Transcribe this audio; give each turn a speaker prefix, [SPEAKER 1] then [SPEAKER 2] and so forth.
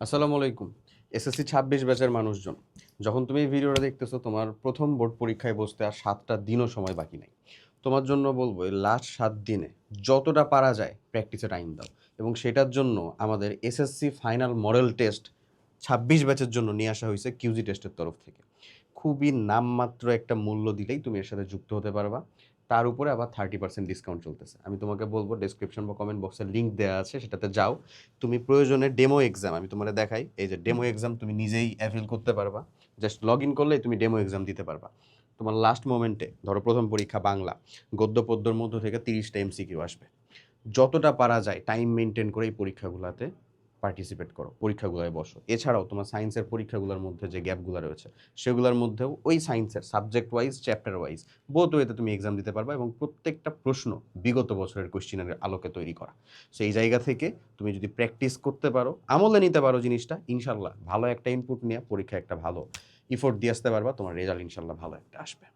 [SPEAKER 1] আসসালামু আলাইকুম। এসএসসি ২৬ ব্যাচের মানুষজন। যখন তুমি এই ভিডিওটা দেখতেছো তোমার প্রথম বোর্ড পরীক্ষায় বসতে আর ৭ টা দিনও সময় বাকি নাই। তোমার জন্য বলব এই লাস্ট ৭ দিনে যতটা পারা যায় প্র্যাকটিসে টাইম দাও এবং সেটার জন্য আমাদের এসএসসি ফাইনাল মডেল টেস্ট ২৬ ব্যাচের জন্য নিয়ে আসা হইছে কিউজি টেস্টের তরফ থেকে। খুবই নামমাত্র একটা মূল্য দিলেই তুমি এর সাথে যুক্ত হতে পারবা। তার উপরে আবার 30% ডিসকাউন্ট চলতেছে। আমি তোমাকে বলব ডেসক্রিপশন বা কমেন্ট বক্সে লিংক দেয়া আছে সেটাতে যাও। তুমি প্রয়োজনে ডেমো এক্সাম আমি তোমারে দেখাই। এই যে ডেমো এক্সাম তুমি নিজেই অ্যাভেইল করতে পারবা। জাস্ট লগইন করলেই তুমি ডেমো এক্সাম দিতে পারবা। তোমার লাস্ট মোমেন্টে ধরো প্রথম পরীক্ষা বাংলা, গদ্য পদ্যর মধ্য থেকে 30টা এমসিকিউ আসবে। যতটা পারা যায় টাইম মেইনটেইন করে এই পরীক্ষাগুলাতে পার্টিসিপেট করো, পরীক্ষাগুলোয় বসো। এছাড়াও তোমার সায়েন্সের পরীক্ষাগুলোর মধ্যে যে গ্যাপগুলো রয়েছে সেগুলোর মধ্যেও ওই সায়েন্সের subject wise, chapter wise both ওয়েতে তুমি এক্সাম দিতে পারবা এবং প্রত্যেকটা প্রশ্ন বিগত বছরের কোশ্চেনের আলোকে তৈরি করা। সেই জায়গা থেকে তুমি যদি প্র্যাকটিস করতে পারো, আমলে নিতে পারো জিনিসটা, ইনশাল্লাহ ভালো একটা ইনপুট নিয়ে পরীক্ষায় একটা ভালো ইফোর্ট দিয়ে আসতে পারবা, তোমার রেজাল্ট ইনশাল্লাহ ভালো একটা আসবে।